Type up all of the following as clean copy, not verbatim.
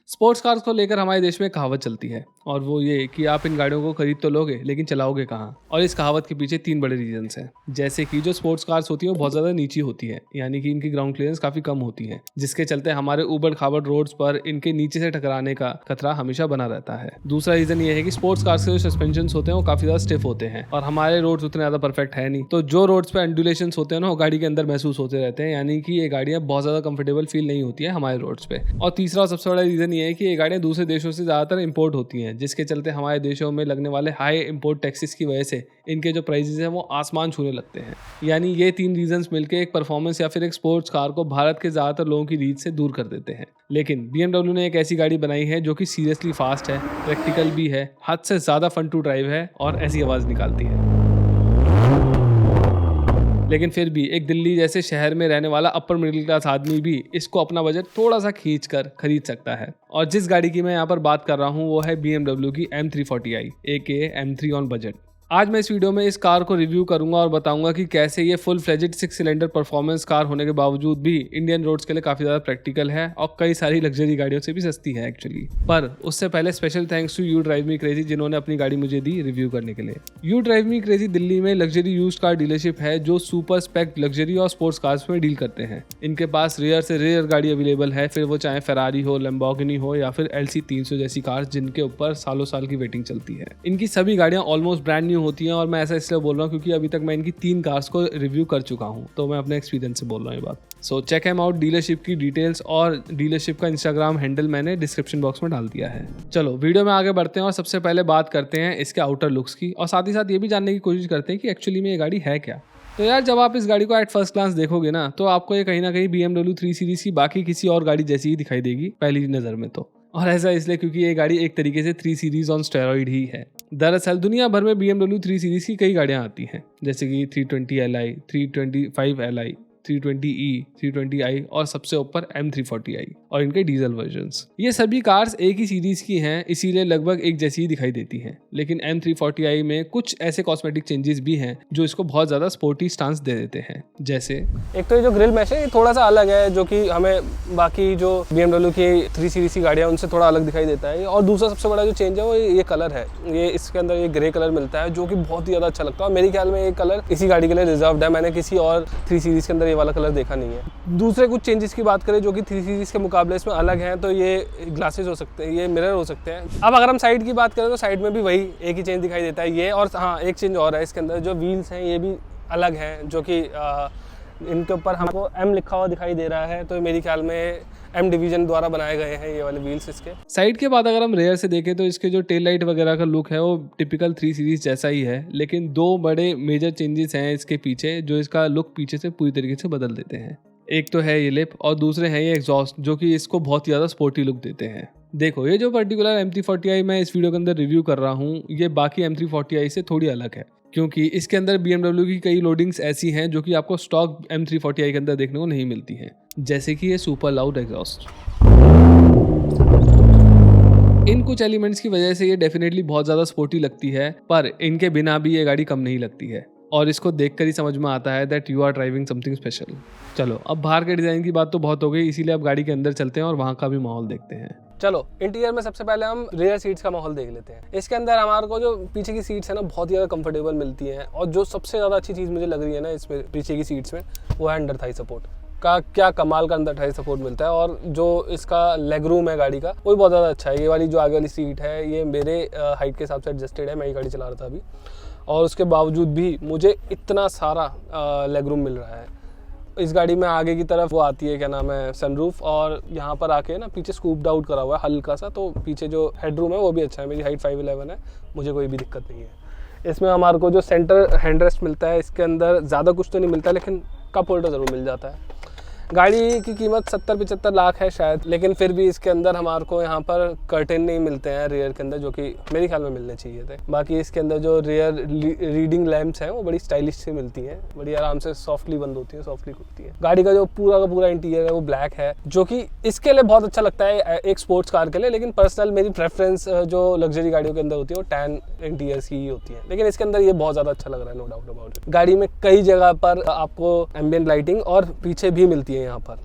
Sports cars को लेकर हमारे देश में कहावत चलती है और वो ये कि आप इन गाड़ियों को खरीद तो लोगे लेकिन चलाओगे कहाँ। और इस कहावत के पीछे 3 बड़े रीजंस हैं। जैसे कि जो स्पोर्ट्स कार्स होती है वो बहुत ज़्यादा नीची होती है, यानी कि इनकी ग्राउंड क्लियरेंस काफ़ी कम होती है, जिसके चलते हमारे ऊबड़ खाबड़ रोड्स पर इनके नीचे से टकराने का खतरा हमेशा बना रहता है। दूसरा रीज़न ये है कि स्पोर्ट्स कार्स के जो सस्पेंशन होते हैं वो काफ़ी ज़्यादा स्टिफ होते हैं और हमारे रोड्स उतने ज़्यादा परफेक्ट है नहीं, तो जो रोड्स पर एंडुलेशन होते हैं ना वो गाड़ी के अंदर महसूस होते रहते हैं, यानी कि ये गाड़ियाँ बहुत ज़्यादा कंफर्टेबल फील नहीं होती है हमारे रोड्स पे। और तीसरा और सबसे बड़ा रीज़न ये है कि ये गाड़ियाँ दूसरे देशों से ज़्यादातर इंपोर्ट होती हैं, जिसके चलते हमारे देशों में लगने वाले हाई इंपोर्ट टैक्सेस की वजह से इनके जो प्राइसेस हैं वो आसमान छूने लगते हैं। यानी ये 3 रीजंस मिलकर एक परफॉर्मेंस या फिर एक स्पोर्ट्स कार को भारत के ज़्यादातर लोगों की रीच से दूर कर देते हैं। लेकिन BMW ने एक ऐसी गाड़ी बनाई है जो कि सीरियसली फास्ट है, प्रैक्टिकल भी है, हद से ज़्यादा फन टू ड्राइव है और ऐसी आवाज़ निकालती है। लेकिन फिर भी एक दिल्ली जैसे शहर में रहने वाला अपर मिडिल क्लास आदमी भी इसको अपना बजट थोड़ा सा खींच कर खरीद सकता है। और जिस गाड़ी की मैं यहाँ पर बात कर रहा हूँ वो है BMW की M340i aka M3 on budget. आज मैं इस वीडियो में इस कार को रिव्यू करूंगा और बताऊंगा कि कैसे ये full fledged 6 cylinder performance car होने के बावजूद भी इंडियन रोड्स के लिए काफी ज्यादा प्रैक्टिकल है और कई सारी लग्जरी गाड़ियों से भी सस्ती है एक्चुअली। पर उससे पहले special thanks to You Drive Me Crazy जिन्होंने अपनी गाड़ी मुझे दी रिव्यू करने के लिए। You Drive Me Crazy Delhi में लग्जरी यूज्ड कार डीलरशिप है जो सुपर स्पेक्ट लग्जरी और स्पोर्ट्स कार्स में डील करते हैं। इनके पास रेयर से रेयर गाड़ी अवेलेबल है, फिर वो चाहे फेरारी हो, लैम्बोर्गिनी हो या फिर LC300 जैसी कार जिनके ऊपर सालों साल की वेटिंग चलती है। इनकी सभी गाड़ियां ऑलमोस्ट ब्रांड न्यू होती हैं और मैं ऐसा इसलिए बोल रहा हूँ क्योंकि अभी तक मैं इनकी 3 कार्स को रिव्यू कर चुका हूँ, तो मैं अपने एक्सपीरियंस से बोल रहा हूँ ये बात। So check am out. Dealership की डिटेल्स और डीलरशिप का इंस्टाग्राम हैंडल मैंने डिस्क्रिप्शन बॉक्स में डाल दिया है। चलो वीडियो में आगे बढ़ते हैं और सबसे पहले बात करते हैं इसके आउटर लुक्स की और साथ ही साथ ये भी जानने की कोशिश करते हैं कि एक्चुअली में ये गाड़ी है क्या। तो यार जब आप इस गाड़ी को एट फर्स्ट ग्लांस देखोगे ना तो आपको ये कहीं ना कहीं BMW 3 सीरीज की बाकी किसी और गाड़ी जैसी ही दिखाई देगी पहली नज़र में तो। और ऐसा इसलिए क्योंकि ये गाड़ी एक तरीके से 3 सीरीज ऑन स्टेरॉइड ही है। दरअसल दुनिया भर में BMW 3 सीरीज की कई गाड़ियां आती हैं, जैसे कि 320Li, 325Li, 320e, 320i और सबसे ऊपर M340i और इनके डीजल वर्जन्स। ये सभी कार्स एक ही सीरीज की हैं, इसीलिए लगभग एक जैसी ही दिखाई देती हैं। लेकिन M340i में कुछ ऐसे कॉस्मेटिक चेंजेस भी हैं जो इसको बहुत ज़्यादा स्पोर्टी स्टांस दे देते हैं। जैसे एक तो ये जो ग्रिल मैश है ये थोड़ा सा अलग है, जो कि हमें बाकी जो BMW की 3 सीरीज की गाड़ियाँ उनसे थोड़ा अलग दिखाई देता है। और दूसरा सबसे बड़ा जो चेंज है वो ये कलर है। ये इसके अंदर ये ग्रे कलर मिलता है जो कि बहुत ही ज़्यादा अच्छा लगता है और मेरे ख्याल में ये कलर इसी गाड़ी के लिए रिजर्व्ड है। मैंने किसी और 3 सीरीज के अंदर ये वाला कलर देखा नहीं है। दूसरे कुछ चेंजेस की बात करें जो कि 3 सीरीज के मुकाबले इसमें अलग हैं, तो ये ग्लासेस हो सकते हैं, ये मिरर हो सकते हैं। अब अगर हम साइड की बात करें तो साइड में भी वही एक ही चेंज दिखाई देता है ये। और हाँ, एक चेंज और है इसके अंदर, जो व्हील्स हैं ये भी अलग हैं, जो कि इनके ऊपर हमको M लिखा हुआ दिखाई दे रहा है, तो मेरे ख्याल में M डिवीजन द्वारा बनाए गए हैं ये वाले व्हील्स इसके। साइड के बाद अगर हम रेयर से देखें तो इसके जो टेल लाइट वगैरह का लुक है वो टिपिकल 3 सीरीज जैसा ही है, लेकिन 2 बड़े मेजर चेंजेस हैं इसके पीछे जो इसका लुक पीछे से पूरी तरीके से बदल देते हैं। एक तो है ये लिप और दूसरे हैं ये एग्जॉस्ट जो कि इसको बहुत ज़्यादा स्पोर्टी लुक देते हैं। देखो ये जो पर्टिकुलर M340i मैं इस वीडियो के अंदर रिव्यू कर रहा हूँ ये बाकी M340i से थोड़ी अलग है, क्योंकि इसके अंदर BMW की कई लोडिंग्स ऐसी हैं जो कि आपको स्टॉक M340i के अंदर देखने को नहीं मिलती हैं, जैसे कि ये सुपर लाउड एग्जॉस्ट। इन कुछ एलिमेंट्स की वजह से ये डेफिनेटली बहुत ज़्यादा स्पोर्टी लगती है, पर इनके बिना भी ये गाड़ी कम नहीं लगती है और इसको देखकर ही समझ में आता है that you are driving something special. चलो अब बाहर के डिज़ाइन की बात तो बहुत हो गई, इसीलिए अब गाड़ी के अंदर चलते हैं और वहाँ का भी माहौल देखते हैं। चलो इंटीरियर में सबसे पहले हम रेयर सीट्स का माहौल देख लेते हैं। इसके अंदर हमारे को जो पीछे की सीट्स है ना बहुत ही ज़्यादा कंफर्टेबल मिलती हैं और जो सबसे ज़्यादा अच्छी चीज़ मुझे लग रही है ना इसमें पीछे की सीट्स में वो है अंडर थाई सपोर्ट का। क्या कमाल का अंदर थाई सपोर्ट मिलता है और जो इसका लेग रूम है गाड़ी का वो भी बहुत ज़्यादा अच्छा है। ये वाली जो आगे वाली सीट है ये मेरे हाइट के हिसाब से एडजस्टेड है, मैं ये गाड़ी चला रहा था अभी, और उसके बावजूद भी मुझे इतना सारा लेग रूम मिल रहा है। इस गाड़ी में आगे की तरफ वो आती है क्या नाम है सनरूफ, और यहाँ पर आके ना पीछे स्कूप्ड आउट करा हुआ है हल्का सा, तो पीछे जो हेडरूम है वो भी अच्छा है। मेरी हाइट 5'11" है, मुझे कोई भी दिक्कत नहीं है। इसमें हमारे को जो सेंटर हैंडरेस्ट मिलता है इसके अंदर ज़्यादा कुछ तो नहीं मिलता, लेकिन कप होल्डर ज़रूर मिल जाता है। गाड़ी की कीमत 70-75 लाख है शायद, लेकिन फिर भी इसके अंदर हमारे को यहाँ पर कर्टेन नहीं मिलते हैं रेयर के अंदर, जो कि मेरे ख्याल में मिलने चाहिए थे। बाकी इसके अंदर जो रेयर रीडिंग लैंप्स हैं वो बड़ी स्टाइलिश से मिलती हैं, बड़ी आराम से सॉफ्टली बंद होती हैं, सॉफ्टली खुलती हैं। गाड़ी का जो पूरा का पूरा इंटीरियर है वो ब्लैक है, जो कि इसके लिए बहुत अच्छा लगता है एक स्पोर्ट्स कार के लिए, लेकिन पर्सनल मेरी प्रेफरेंस जो लग्जरी गाड़ियों के अंदर होती है वो टैन इंटीरियर की ही होती है। लेकिन इसके अंदर ये बहुत ज़्यादा अच्छा लग रहा है, नो डाउट अबाउट इट। गाड़ी में कई जगह पर आपको एम्बिएंट लाइटिंग और पीछे भी मिलती है यहाँ पर।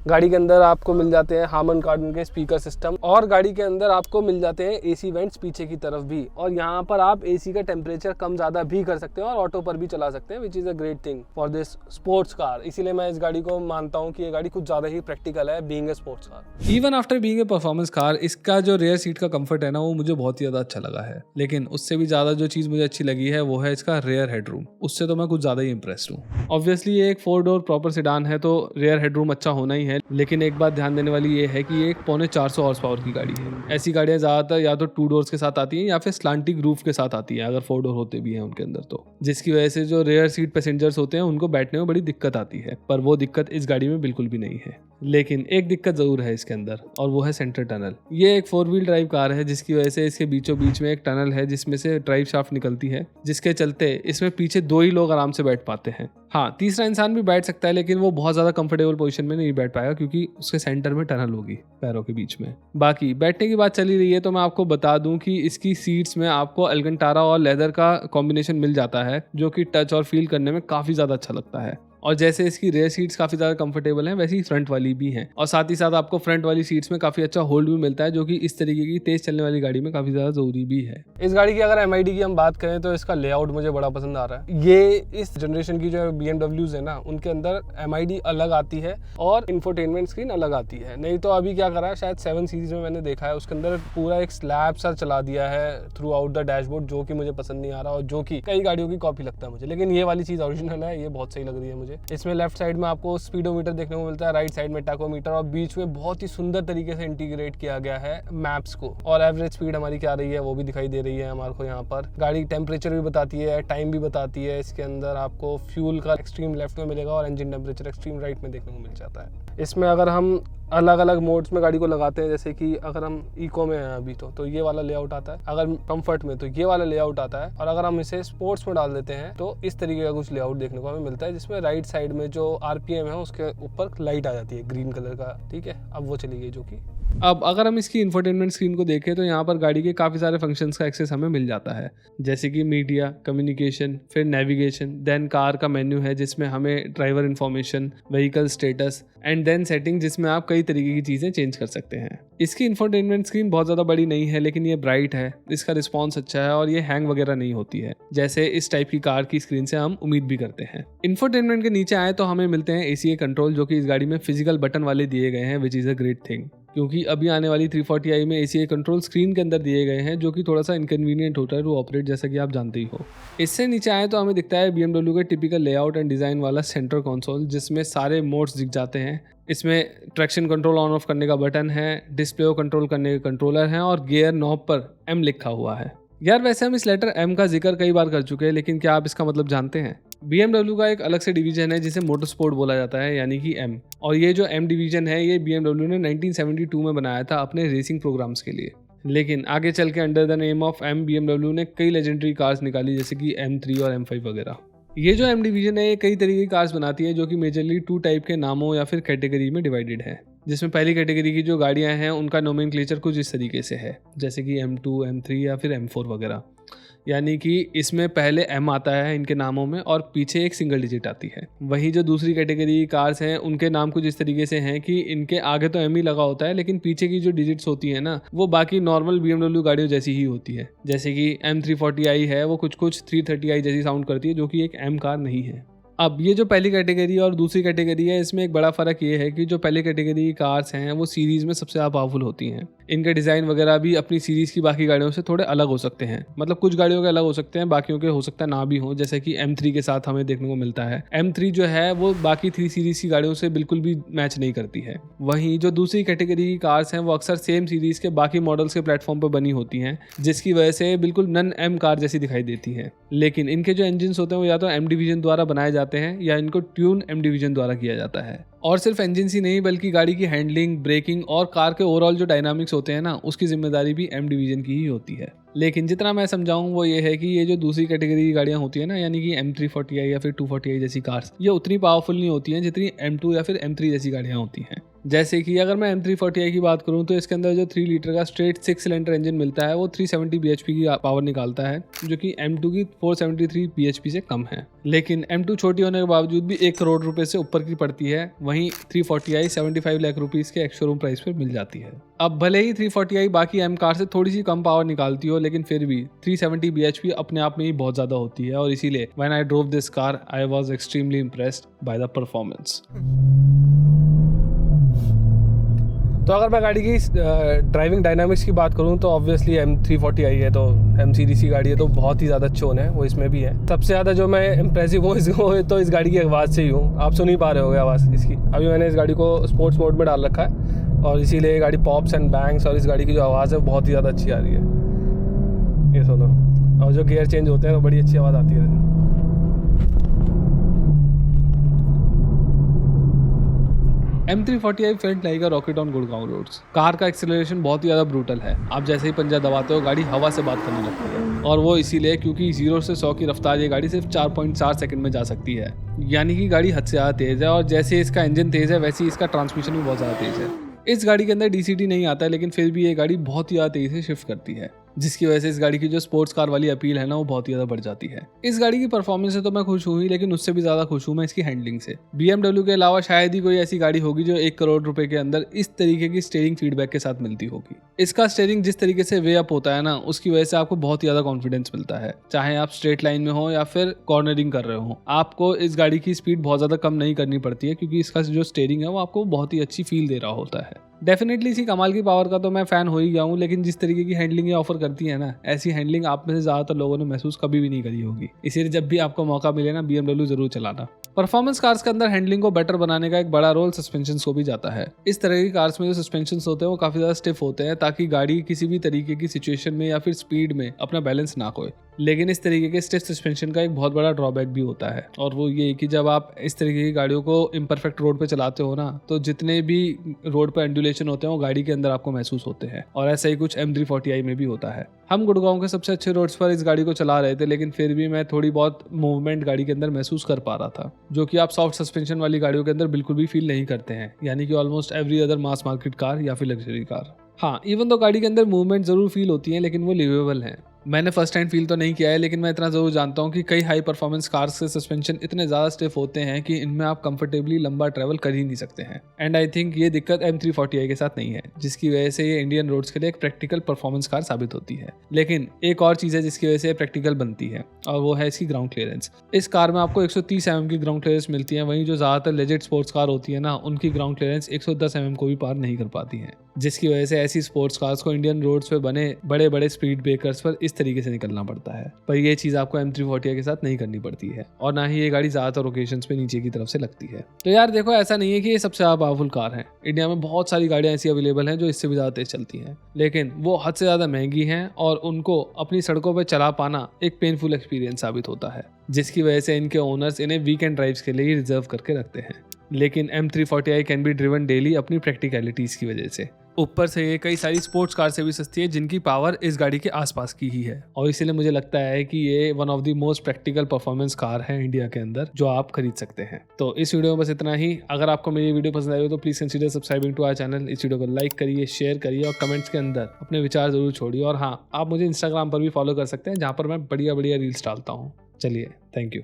गाड़ी के अंदर आपको मिल जाते हैं हार्मन कार्डन के स्पीकर सिस्टम, और गाड़ी के अंदर आपको मिल जाते हैं एसी वेंट्स पीछे की तरफ भी, और यहाँ पर आप एसी का टेम्परेचर कम ज़्यादा भी कर सकते हैं और ऑटो पर भी चला सकते हैं, which is a great thing for this sports car. इसीलिए मैं इस गाड़ी को मानता हूँ कि ये गाड़ी कुछ ज़्यादा ही प्रैक्टिकल है being a sports car. Even after being a performance car, इसका जो रेयर सीट का कंफर्ट है ना, वो मुझे बहुत ही ज़्यादा अच्छा लगा है। लेकिन उससे भी ज़्यादा जो चीज़ मुझे अच्छी लगी है वो है इसका रेयर हेडरूम। उससे तो मैं कुछ ज़्यादा ही इंप्रेस्ड हूँ। ऑब्वियसली ये एक 4 डोर प्रॉपर सेडान है तो रेयर हेडरूम अच्छा होना ही है, लेकिन एक बात ध्यान देने वाली ये है कि ये एक 450 हॉर्स पावर की गाड़ी है। ऐसी गाड़ियाँ ज़्यादातर या तो 2 डोर्स के साथ आती हैं या फिर स्लांटिंग रूफ के साथ आती हैं, अगर 4 डोर होते भी हैं उनके अंदर तो, जिसकी वजह से जो रेयर सीट पैसेंजर्स होते हैं उनको बैठने में बड़ी दिक्कत आती है। पर वो दिक्कत इस गाड़ी में बिल्कुल भी नहीं है। लेकिन एक दिक्कत ज़रूर है इसके अंदर, और वो है सेंटर टनल। ये एक 4 व्हील ड्राइव कार है जिसकी वजह से इसके बीचों बीच में एक टनल है जिसमें से ड्राइव शाफ्ट निकलती है, जिसके चलते इसमें पीछे 2 ही लोग आराम से बैठ पाते हैं। हाँ, तीसरा इंसान भी बैठ सकता है, लेकिन वो बहुत ज़्यादा कंफर्टेबल पोजीशन में नहीं बैठ पाएगा क्योंकि उसके सेंटर में टनल होगी पैरों के बीच में। बाकी बैठने की बात चली रही है तो मैं आपको बता दूं कि इसकी सीट्स में आपको अलकंटारा और लेदर का कॉम्बिनेशन मिल जाता है, जो कि टच और फील करने में काफ़ी ज़्यादा अच्छा लगता है। और जैसे इसकी रेयर सीट्स काफ़ी ज़्यादा कंफर्टेबल हैं, वैसे ही फ्रंट वाली भी हैं, और साथ ही साथ आपको फ्रंट वाली सीट्स में काफ़ी अच्छा होल्ड भी मिलता है, जो कि इस तरीके की तेज़ चलने वाली गाड़ी में काफ़ी ज़्यादा ज़रूरी भी है। इस गाड़ी की अगर MID की हम बात करें तो इसका लेआउट मुझे बड़ा पसंद आ रहा है। ये इस जनरेशन की जो BMWs है ना, उनके अंदर MID अलग आती है और इंफोटेनमेंट स्क्रीन अलग आती है। नहीं तो अभी क्या करा है, शायद 7 सीरीज में मैंने देखा है, उसके अंदर पूरा एक स्लैब सा चला दिया है थ्रू आउट द डैशबोर्ड, जो कि मुझे पसंद नहीं आ रहा और जो कि कई गाड़ियों की कॉपी लगता है मुझे। लेकिन ये वाली चीज़ ओरिजिनल है, ये बहुत सही लग रही है मुझे। इसमें लेफ्ट साइड में आपको स्पीडोमीटर देखने को मिलता है, राइट साइड में टैकोमीटर, और बीच में बहुत ही सुंदर तरीके से इंटीग्रेट किया गया है मैप्स को, और एवरेज स्पीड हमारी क्या रही है वो भी दिखाई दे रही है हमारे को। यहाँ पर गाड़ी टेम्परेचर भी बताती है, टाइम भी बताती है। इसके अंदर आपको फ्यूल का एक्सट्रीम लेफ्ट में मिलेगा और इंजन टेम्परेचर एक्सट्रीम राइट में देखने को मिल जाता है। इसमें अगर हम अलग अलग मोड्स में गाड़ी को लगाते हैं, जैसे कि अगर हम इको में हैं अभी तो ये वाला लेआउट आता है, अगर कंफर्ट में तो ये वाला लेआउट आता है, और अगर हम इसे स्पोर्ट्स में डाल देते हैं तो इस तरीके का कुछ लेआउट देखने को हमें मिलता है, जिसमें राइट साइड में जो RPM है उसके ऊपर लाइट आ जाती है ग्रीन कलर का। ठीक है, अब वो चली गई जो कि अब अगर हम इसकी इंफोटेनमेंट स्क्रीन को देखें तो यहाँ पर गाड़ी के काफ़ी सारे फंक्शंस का एक्सेस हमें मिल जाता है, जैसे कि मीडिया, कम्युनिकेशन, फिर नेविगेशन, देन कार का मेन्यू है जिसमें हमें driver information, vehicle status, and then setting जिसमें आप कई तरीके की चीज़ें चेंज कर सकते हैं। इसकी इंफोटेनमेंट स्क्रीन बहुत ज़्यादा बड़ी नहीं है, लेकिन ये ब्राइट है, इसका रिस्पॉन्स अच्छा है और ये हैंग वगैरह नहीं होती है, जैसे इस टाइप की कार की स्क्रीन से हम उम्मीद भी करते हैं। इंफोटेनमेंट के नीचे आए तो हमें मिलते हैं ACA कंट्रोल, जो कि इस गाड़ी में फिजिकल बटन वाले दिए गए हैं, which is a great thing, क्योंकि अभी आने वाली 340i में ACA कंट्रोल स्क्रीन के अंदर दिए गए हैं, जो कि थोड़ा सा इनकन्वीनियंट होता है टू ऑपरेट, जैसा कि आप जानते ही हो। इससे नीचे आए तो हमें दिखता है BMW के टिपिकल लेआउट एंड डिज़ाइन वाला सेंटर कंसोल, जिसमें सारे मोड्स दिख जाते हैं। इसमें ट्रैक्शन कंट्रोल ऑन ऑफ करने का बटन है, डिस्प्ले को कंट्रोल करने के कंट्रोलर हैं, और गियर नॉब पर M लिखा हुआ है। यार वैसे हम इस लेटर M का जिक्र कई बार कर चुके हैं, लेकिन क्या आप इसका मतलब जानते हैं? BMW का एक अलग से डिवीजन है जिसे मोटरस्पोर्ट बोला जाता है, यानी कि M, और ये जो M डिवीजन है ये BMW ने 1972 में बनाया था अपने रेसिंग प्रोग्राम्स के लिए। लेकिन आगे चल के under the name of M BMW ने कई लेजेंडरी कार्स निकाली, जैसे कि M3 और M5 वगैरह। ये जो M डिवीजन है ये कई तरीके की कार्स बनाती है, जो कि मेजरली 2 टाइप के नामों या फिर कैटेगरी में डिवाइडेड है, जिसमें पहली कैटेगरी की जो गाड़ियां हैं उनका नोमेनक्लेचर कुछ इस तरीके से है, जैसे कि M2, M3 या फिर M4 वगैरह। यानी कि इसमें पहले M आता है इनके नामों में और पीछे एक सिंगल डिजिट आती है। वहीं जो दूसरी कैटेगरी की कार्स हैं उनके नाम कुछ इस तरीके से हैं कि इनके आगे तो M ही लगा होता है, लेकिन पीछे की जो डिजिट्स होती है ना, वो बाकी नॉर्मल BMW गाड़ियों जैसी ही होती है। जैसे कि M340i है, वो कुछ 330i जैसी साउंड करती है, जो कि एक M कार नहीं है। अब ये जो पहली कैटेगरी और दूसरी कैटेगरी है, इसमें एक बड़ा फ़र्क ये है कि जो पहली कैटेगरी की कार्स हैं वो सीरीज़ में सबसे ज़्यादा पावरफुल होती हैं। इनके डिज़ाइन वगैरह भी अपनी सीरीज़ की बाकी गाड़ियों से थोड़े अलग हो सकते हैं, मतलब कुछ गाड़ियों के अलग हो सकते हैं, बाकियों के हो सकता है ना भी हो, जैसे कि M3 के साथ हमें देखने को मिलता है। M3 जो है वो बाकी 3 सीरीज़ की गाड़ियों से बिल्कुल भी मैच नहीं करती है। वहीं जो दूसरी कैटेगरी की कार्स हैं वो अक्सर सेम सीरीज़ के बाकी मॉडल्स के प्लेटफॉर्म पर बनी होती हैं, जिसकी वजह से बिल्कुल नन M कार जैसी दिखाई देती हैं। लेकिन इनके जो इंजन्स होते हैं वो या तो M डिवीजन द्वारा बनाए जाते हैं या इनको ट्यून M डिवीजन द्वारा किया जाता है। और सिर्फ इंजन ही नहीं बल्कि गाड़ी की हैंडलिंग, ब्रेकिंग और कार के ओवरऑल जो डायनामिक्स होते हैं ना, उसकी जिम्मेदारी भी M डिवीजन की ही होती है। लेकिन जितना मैं समझाऊं वो ये है कि ये जो दूसरी कैटेगरी की गाड़ियां होती है ना, यानी कि M340i या फिर 240i जैसी कार्स, ये उतनी पावरफुल नहीं होती हैं जितनी M2 या फिर M3 जैसी गाड़ियां होती हैं। जैसे कि अगर मैं M340i की बात करूं तो इसके अंदर जो 3 लीटर का स्ट्रेट 6 सिलेंडर इंजन मिलता है वो 370 bhp की पावर निकालता है, जो कि M2 की 473 bhp से कम है। लेकिन M2 छोटी होने के बावजूद भी 1 करोड़ रुपए से ऊपर की पड़ती है, वहीं 340i 75 लाख रुपीस के एक्स शोरूम प्राइस पर मिल जाती है। अब भले ही 340i बाकी M कार से थोड़ी सी कम पावर निकालती हो, लेकिन फिर भी 370 bhp अपने आप में ही बहुत ज्यादा होती है, और इसीलिए when I drove this car I was extremely impressed by the performance. तो अगर मैं गाड़ी की ड्राइविंग डायनामिक्स की बात करूं तो ऑब्वियसली M340i है, तो M सीरीज की गाड़ी है, तो बहुत ही ज़्यादा अच्छोन है, वो इसमें भी है। सबसे ज़्यादा जो मैं इम्प्रेसिव हूँ तो इस गाड़ी की आवाज़ से ही हूँ। आप सुन ही पा रहे होगे आवाज़ इसकी। अभी मैंने इस गाड़ी को स्पोर्ट्स मोड में डाल रखा है और इसीलिए गाड़ी पॉप्स एंड बैंग्स, और इस गाड़ी की जो आवाज़ है बहुत ही ज़्यादा अच्छी आ रही है। ये सुनो, और जो गियर चेंज होते हैं तो बड़ी अच्छी आवाज़ आती है। M340i felt like a rocket on Gurgaon roads. Car का एक्सेलरेशन बहुत ही ज़्यादा ब्रूटल है। आप जैसे ही पंजा दबाते हो गाड़ी हवा से बात करने लगती है, और वो इसीलिए क्योंकि 0 से 100 की रफ्तार ये गाड़ी सिर्फ 4.4 सेकंड में जा सकती है, यानी कि गाड़ी हद से ज़्यादा तेज़ है। और जैसे इसका इंजन तेज़ है वैसे ही इसका ट्रांसमिशन भी बहुत ज़्यादा तेज़ है। इस गाड़ी के अंदर DCT नहीं आता है, लेकिन फिर भी ये गाड़ी बहुत ही ज़्यादा तेज़ी से शिफ्ट करती है, जिसकी वजह से इस गाड़ी की जो स्पोर्ट्स कार वाली अपील है ना वो बहुत ही ज़्यादा बढ़ जाती है। इस गाड़ी की परफॉर्मेंस से तो मैं खुश हूँ ही, लेकिन उससे भी ज़्यादा खुश हूँ मैं इसकी हैंडलिंग से। BMW के अलावा शायद ही कोई ऐसी गाड़ी होगी जो 1 करोड़ रुपए के अंदर इस तरीके की स्टीयरिंग फीडबैक के साथ मिलती होगी। इसका स्टीयरिंग जिस तरीके से वे अप होता है ना, उसकी वजह से आपको बहुत ही ज़्यादा कॉन्फिडेंस मिलता है। चाहे आप स्ट्रेट लाइन में हो या फिर कॉर्नरिंग कर रहे हो, आपको इस गाड़ी की स्पीड बहुत ज़्यादा कम नहीं करनी पड़ती है, क्योंकि इसका जो स्टीयरिंग है वो आपको बहुत ही अच्छी फील दे रहा होता है। डेफिनेटली इसी कमाल की पावर का तो मैं फ़ैन हो ही गया हूँ, लेकिन जिस तरीके की हैंडलिंग ये ऑफर करती है ना, ऐसी हैंडलिंग आप में से ज़्यादातर लोगों ने महसूस कभी भी नहीं करी होगी। इसीलिए जब भी आपको मौका मिले ना, BMW ज़रूर चलाना। परफॉर्मेंस कार्स के अंदर हैंडलिंग को बेटर बनाने का एक बड़ा रोल सस्पेंशन को भी जाता है। इस तरह की कार्स में जो सस्पेंशन होते हैं वो काफ़ी ज़्यादा स्टिफ होते हैं, ताकि गाड़ी किसी भी तरीके की सिचुएशन में या फिर स्पीड में अपना बैलेंस ना खोए। लेकिन इस तरीके के स्टिफ सस्पेंशन का एक बहुत बड़ा ड्रॉबैक भी होता है, और वो ये कि जब आप इस तरीके की गाड़ियों को इम्परफेक्ट रोड पे चलाते हो ना, तो जितने भी रोड पर एंडुलेशन होते हैं वो गाड़ी के अंदर आपको महसूस होते हैं, और ऐसा ही कुछ M340i में भी होता है। हम गुड़गांव के सबसे अच्छे रोड्स पर इस गाड़ी को चला रहे थे, लेकिन फिर भी मैं थोड़ी बहुत मूवमेंट गाड़ी के अंदर महसूस कर पा रहा था, जो कि आप सॉफ्ट सस्पेंशन वाली गाड़ियों के अंदर बिल्कुल भी फील नहीं करते हैं, यानी कि almost every other mass market car या फिर लग्जरी कार। हाँ, इवन तो गाड़ी के अंदर मूवमेंट जरूर फील होती है, लेकिन वो लिवेबल है। मैंने फर्स्ट हैंड फील तो नहीं किया है, लेकिन मैं इतना ज़रूर जानता हूँ कि कई हाई परफॉर्मेंस कार्स के सस्पेंशन इतने ज़्यादा स्टिफ होते हैं कि इनमें आप कंफर्टेबली लंबा ट्रैवल कर ही नहीं सकते हैं। एंड आई थिंक ये दिक्कत M340i के साथ नहीं है, जिसकी वजह से ये इंडियन रोड्स के लिए एक प्रैक्टिकल परफॉर्मेंस कार साबित होती है। लेकिन एक और चीज़ है जिसकी वजह से ये प्रैक्टिकल बनती है, और वो है इसकी ग्राउंड क्लियरेंस। इस कार में आपको 130 mm की ग्राउंड क्लियरेंस मिलती है, वहीं जो ज़्यादातर लेजेंड स्पोर्ट्स कार होती है ना, उनकी ग्राउंड क्लियरेंस 110 mm को भी पार नहीं कर पाती है, जिसकी वजह से ऐसी स्पोर्ट्स कार्स को इंडियन रोड्स पे बने बड़े बड़े स्पीड ब्रेकर्स पर इस तरीके से निकलना पड़ता है। पर ये चीज़ आपको M340i के साथ नहीं करनी पड़ती है, और ना ही ये गाड़ी ज़्यादातर ओकेशंस पे नीचे की तरफ से लगती है। तो यार देखो, ऐसा नहीं है कि ये सबसे ज़्यादा पावरफुल कार है। इंडिया में बहुत सारी गाड़ियाँ ऐसी अवेलेबल हैं जो इससे भी ज़्यादा तेज चलती हैं, लेकिन वो हद से ज़्यादा महंगी हैं, और उनको अपनी सड़कों पर चला पाना एक पेनफुल एक्सपीरियंस साबित होता है, जिसकी वजह से इनके ओनर्स इन्हें वीकेंड ड्राइव्स के लिए ही रिजर्व करके रखते हैं। लेकिन M340i can be driven daily अपनी प्रैक्टिकलिटीज़ की वजह से। ऊपर से ये कई सारी स्पोर्ट्स कार से भी सस्ती है, जिनकी पावर इस गाड़ी के आसपास की ही है, और इसीलिए मुझे लगता है कि ये one of the most practical performance car है इंडिया के अंदर जो आप खरीद सकते हैं। तो इस वीडियो में बस इतना ही। अगर आपको मेरी वीडियो पसंद आई हो तो please consider subscribing to our channel. इस वीडियो को लाइक करिए, शेयर करिए, और कमेंट्स के अंदर अपने विचार जरूर छोड़िए। और हाँ, आप मुझे इंस्टाग्राम पर भी फॉलो कर सकते हैं, जहाँ पर मैं बढ़िया बढ़िया रील्स डालता हूँ। चलिए, थैंक यू।